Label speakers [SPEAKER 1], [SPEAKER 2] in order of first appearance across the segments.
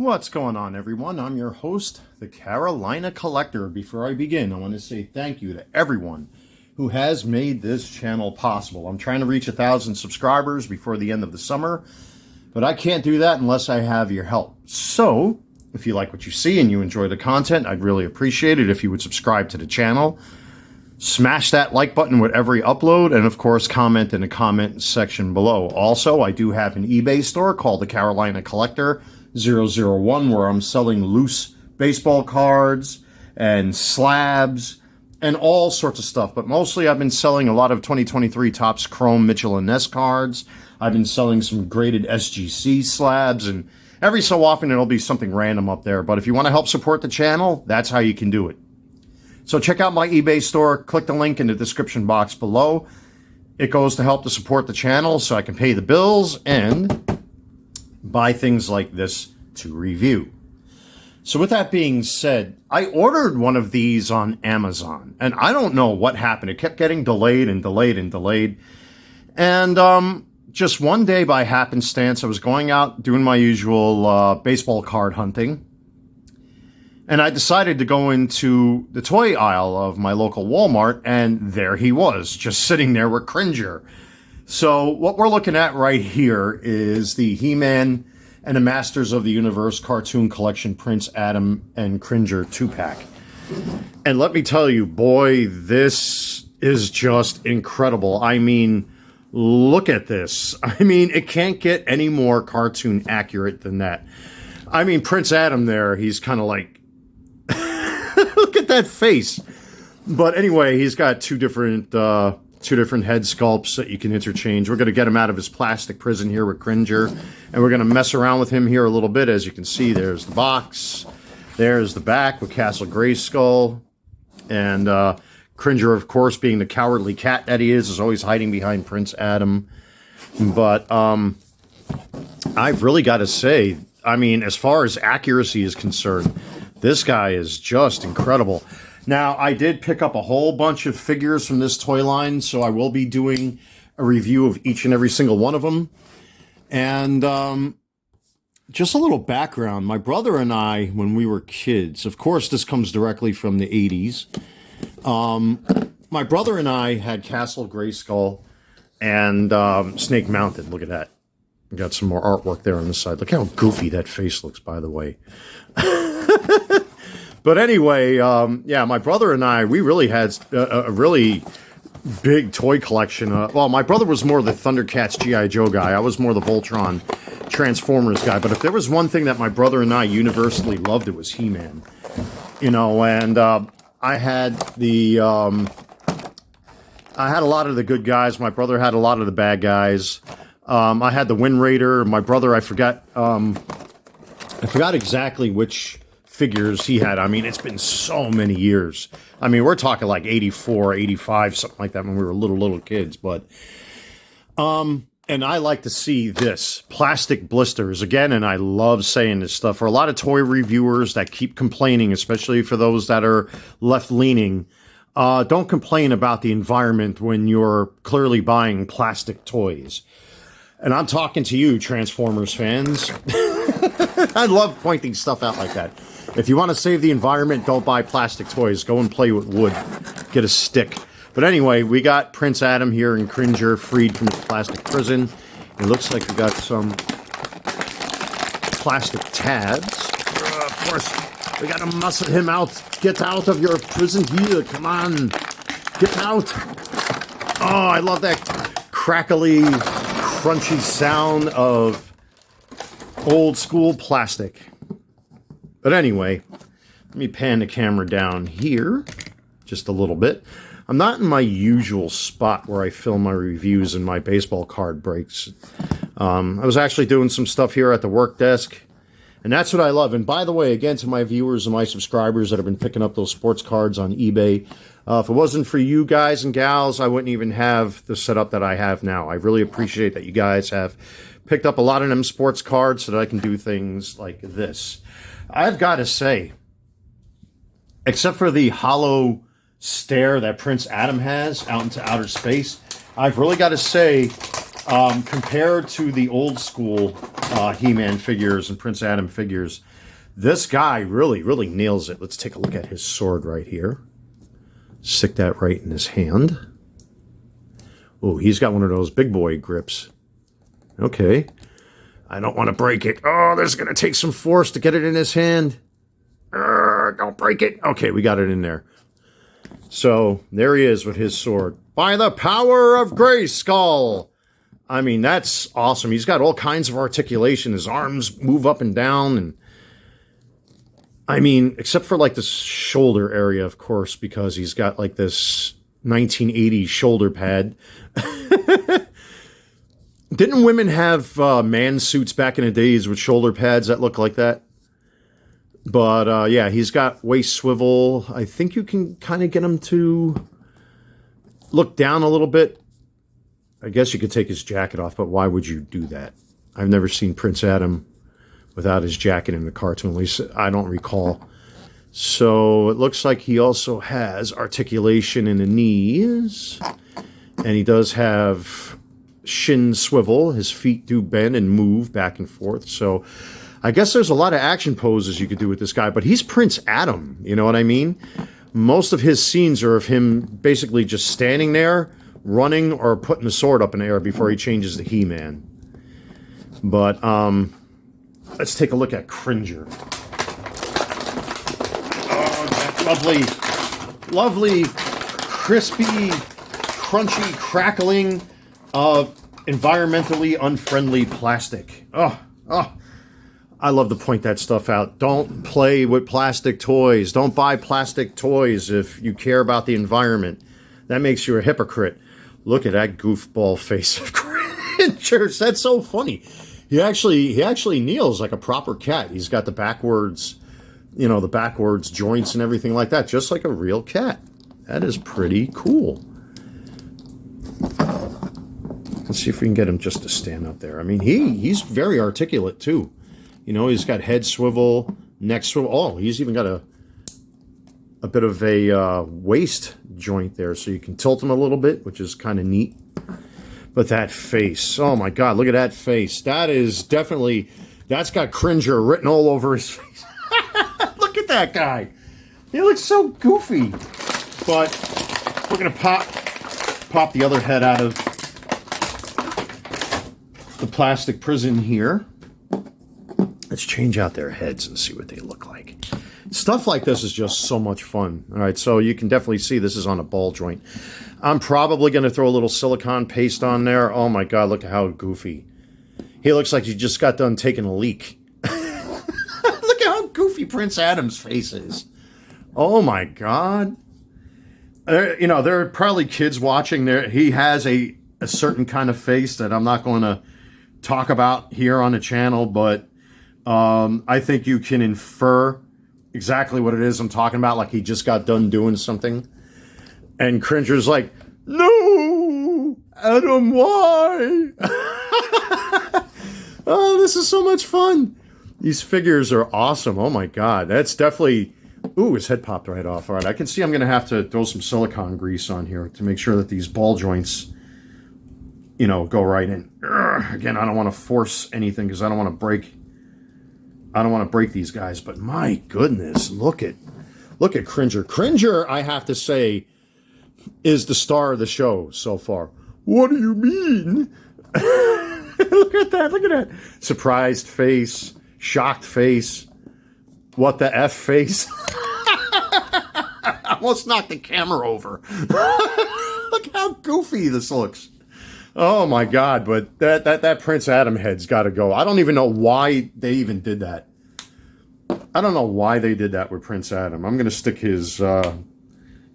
[SPEAKER 1] What's going on, everyone? I'm your host, the Carolina Collector. Before I begin, I want to say thank you to everyone who has made this channel possible. I'm trying to reach 1,000 subscribers before the end of the summer, but I can't do that unless I have your help. So, if you like what you see and you enjoy the content, I'd really appreciate it if you would subscribe to the channel. Smash that like button with every upload, and of course, comment in the comment section below. Also, I do have an eBay store called the Carolina Collector 001, where I'm selling loose baseball cards and slabs and all sorts of stuff. But mostly I've been selling a lot of 2023 Topps Chrome Mitchell & Ness cards. I've been selling some graded SGC slabs, and every so often it'll be something random up there. But if you want to help support the channel, that's how you can do it. So check out my eBay store. Click the link in the description box below. It goes to help to support the channel so I can pay the bills and buy things like this to review. So with that being said, I ordered one of these on Amazon, and I don't know what happened. It kept getting delayed and delayed and delayed. And just one day by happenstance, I was going out doing my usual baseball card hunting, and I decided to go into the toy aisle of my local Walmart, and there he was, just sitting there with Cringer. So what we're looking at right here is the He-Man and the Masters of the Universe Cartoon Collection Prince Adam and Cringer 2-pack. And let me tell you, boy, this is just incredible. I mean, look at this. I mean, it can't get any more cartoon accurate than that. I mean, Prince Adam there, he's kind of like, look at that face. But anyway, he's got two different head sculpts that you can interchange. We're going to get him out of his plastic prison here with Cringer, and we're going to mess around with him here a little bit. As you can see, there's the box, there's the back with Castle Grayskull, and Cringer, of course, being the cowardly cat that he is always hiding behind Prince Adam. But I've really got to say, I mean, as far as accuracy is concerned, this guy is just incredible. Now, I did pick up a whole bunch of figures from this toy line, so I will be doing a review of each and every single one of them. And just a little background. My brother and I, when we were kids, of course, this comes directly from the 80s. My brother and I had Castle Grayskull and Snake Mountain. Look at that. We got some more artwork there on the side. Look how goofy that face looks, by the way. But anyway, yeah, my brother and I, we really had a really big toy collection. Well, my brother was more the Thundercats G.I. Joe guy. I was more the Voltron Transformers guy. But if there was one thing that my brother and I universally loved, it was He-Man. You know, and I had a lot of the good guys. My brother had a lot of the bad guys. I had the Wind Raider. My brother, I forgot exactly which figures he had. I mean, it's been so many years. I mean, we're talking like 84, 85, something like that when we were little kids. But, and I like to see this, plastic blisters, again, and I love saying this stuff. For a lot of toy reviewers that keep complaining, especially for those that are left-leaning, don't complain about the environment when you're clearly buying plastic toys. And I'm talking to you, Transformers fans. I love pointing stuff out like that. If you want to save the environment, don't buy plastic toys. Go and play with wood. Get a stick. But anyway, we got Prince Adam here and Cringer freed from the plastic prison. It looks like we got some plastic tabs. Of course, we got to muscle him out. Get out of your prison here. Come on. Get out. Oh, I love that crackly, crunchy sound of old school plastic. But anyway, let me pan the camera down here just a little bit. I'm not in my usual spot where I film my reviews and my baseball card breaks. I was actually doing some stuff here at the work desk, and that's what I love. And by the way, again, to my viewers and my subscribers that have been picking up those sports cards on eBay, if it wasn't for you guys and gals, I wouldn't even have the setup that I have now. I really appreciate that you guys have picked up a lot of them sports cards so that I can do things like this. I've got to say, except for the hollow stare that Prince Adam has out into outer space, I've really got to say, compared to the old school He-Man figures and Prince Adam figures, This guy really, really nails it. Let's take a look at his sword right here. Stick that right in his hand. Oh, he's got one of those big boy grips. Okay. I don't want to break it. Oh, this is going to take some force to get it in his hand. Don't break it. Okay, we got it in there. So, there he is with his sword. By the power of Grayskull! I mean, that's awesome. He's got all kinds of articulation. His arms move up and down. And I mean, except for like this shoulder area, of course, because he's got like this 1980s shoulder pad. Didn't women have man suits back in the days with shoulder pads that look like that? But yeah, he's got waist swivel. I think you can kind of get him to look down a little bit. I guess you could take his jacket off, but why would you do that? I've never seen Prince Adam without his jacket in the cartoon. At least I don't recall. So it looks like he also has articulation in the knees. And he does have shin swivel. His feet do bend and move back and forth. So I guess there's a lot of action poses you could do with this guy. But he's Prince Adam, you know what I mean? Most of his scenes are of him basically just standing there, running, or putting the sword up in the air before he changes to He-Man. But let's take a look at Cringer. Oh, that lovely, crispy, crunchy, crackling of environmentally unfriendly plastic. Oh, I love to point that stuff out. Don't play with plastic toys. Don't buy plastic toys if you care about the environment. That makes you a hypocrite. Look at that goofball face of Cringer. That's so funny. He actually kneels like a proper cat. He's got the backwards, the backwards joints and everything like that, just like a real cat. That is pretty cool. Let's see if we can get him just to stand up there. I mean, he's very articulate too. He's got head swivel, neck swivel. Oh, he's even got a bit of a waist joint there, so you can tilt him a little bit, which is kind of neat. But that face, oh my God, look at that face. That's got Cringer written all over his face. Look at that guy. He looks so goofy. But we're going to pop the other head out of the plastic prison here. Let's change out their heads and see what they look like. Stuff like this is just so much fun. All right, so you can definitely see this is on a ball joint. I'm probably going to throw a little silicone paste on there. Oh my God, look at how goofy. He looks like he just got done taking a leak. Look at how goofy Prince Adam's face is. Oh my God. There are probably kids watching there. He has a certain kind of face that I'm not going to talk about here on the channel, but I think you can infer exactly what it is I'm talking about, like he just got done doing something. And Cringer's like, no, Adam, why? Oh, this is so much fun. These figures are awesome. Oh my God, that's definitely... Ooh, his head popped right off. All right, I can see I'm going to have to throw some silicone grease on here to make sure that these ball joints, go right in. Again, I don't want to force anything because I don't want to break these guys, but my goodness, look at Cringer. Cringer, I have to say, is the star of the show so far. What do you mean? Look at that. Surprised face, shocked face, what the F face. I almost knocked the camera over. Look how goofy this looks. Oh my God, but that Prince Adam head's got to go. I don't even know why they even did that. I don't know why they did that with Prince Adam. I'm going to stick his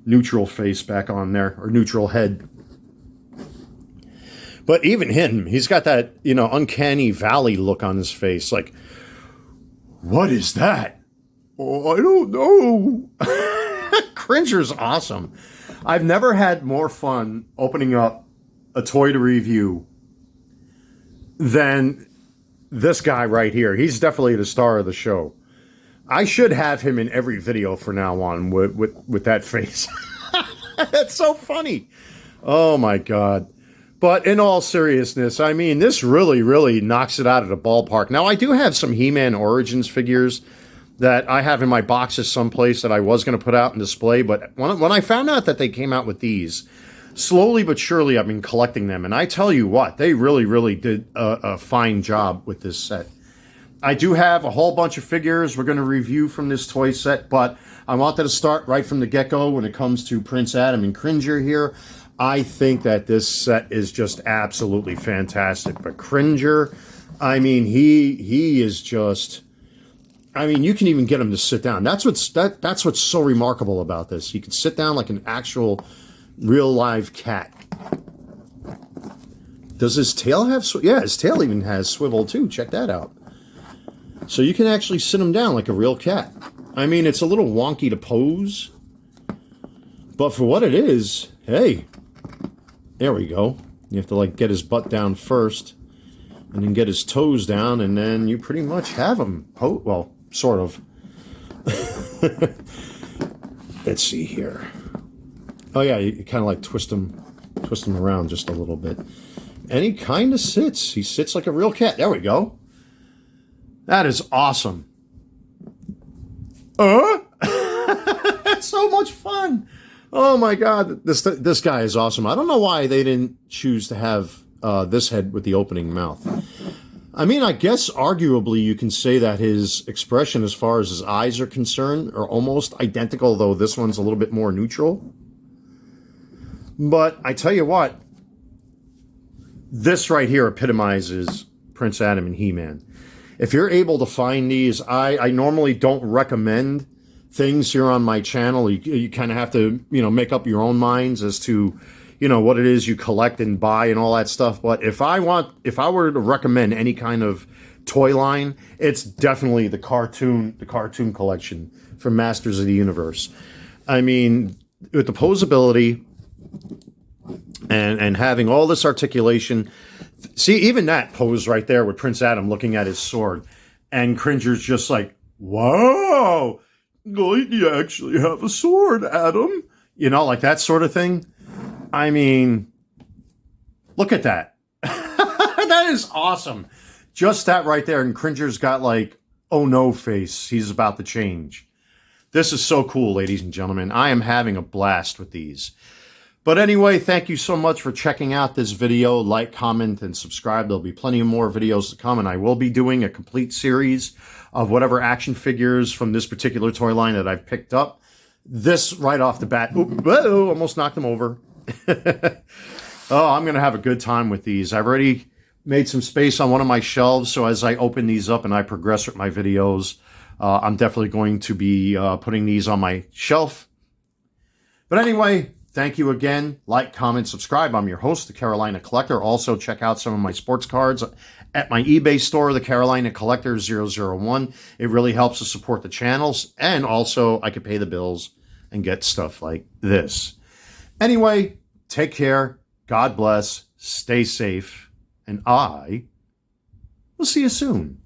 [SPEAKER 1] neutral face back on there, or neutral head. But even him, he's got that, uncanny valley look on his face. Like, what is that? Oh, I don't know. Cringer's awesome. I've never had more fun opening up a toy to review than this guy right here. He's definitely the star of the show. I should have him in every video from now on with that face. That's so funny. Oh my God. But in all seriousness, I mean, this really, really knocks it out of the ballpark. Now, I do have some He-Man Origins figures that I have in my boxes someplace that I was going to put out and display. But when I found out that they came out with these, slowly but surely I've been collecting them. And I tell you what, they really, really did a fine job with this set. I do have a whole bunch of figures we're going to review from this toy set, but I wanted to start right from the get-go when it comes to Prince Adam and Cringer here. I think that this set is just absolutely fantastic. But Cringer, I mean, he is just... I mean, you can even get him to sit down. That's what's so remarkable about this. He can sit down like an actual, real live cat. Does his tail have... Yeah, his tail even has swivel too. Check that out. So you can actually sit him down like a real cat. I mean, it's a little wonky to pose, but for what it is, hey, there we go. You have to like get his butt down first, and then get his toes down, and then you pretty much have him. Well, sort of. Let's see here. Oh yeah, you kind of like twist him around just a little bit, and he kind of sits. He sits like a real cat. There we go. That is awesome. That's so much fun. Oh my God, this guy is awesome. I don't know why they didn't choose to have this head with the opening mouth. I mean, I guess arguably you can say that his expression as far as his eyes are concerned are almost identical, though this one's a little bit more neutral. But I tell you what, this right here epitomizes Prince Adam and He-Man. If you're able to find these, I normally don't recommend things here on my channel. You kind of have to, make up your own minds as to, what it is you collect and buy and all that stuff. But if I were to recommend any kind of toy line, it's definitely the cartoon collection from Masters of the Universe. I mean, with the posability and having all this articulation. See, even that pose right there with Prince Adam looking at his sword. And Cringer's just like, wow, you actually have a sword, Adam. Like that sort of thing. I mean, look at that. That is awesome. Just that right there. And Cringer's got like, oh no face. He's about to change. This is so cool, ladies and gentlemen. I am having a blast with these. But anyway, thank you so much for checking out this video. Like, comment, and subscribe. There'll be plenty of more videos to come, and I will be doing a complete series of whatever action figures from this particular toy line that I've picked up. This right off the bat, whoa, almost knocked him over. Oh, I'm going to have a good time with these. I've already made some space on one of my shelves, so as I open these up and I progress with my videos, I'm definitely going to be putting these on my shelf. But anyway, thank you again. Like, comment, subscribe. I'm your host, the Carolina Collector. Also, check out some of my sports cards at my eBay store, the Carolina Collector 001. It really helps to support the channels. And also, I can pay the bills and get stuff like this. Anyway, take care. God bless. Stay safe. And I will see you soon.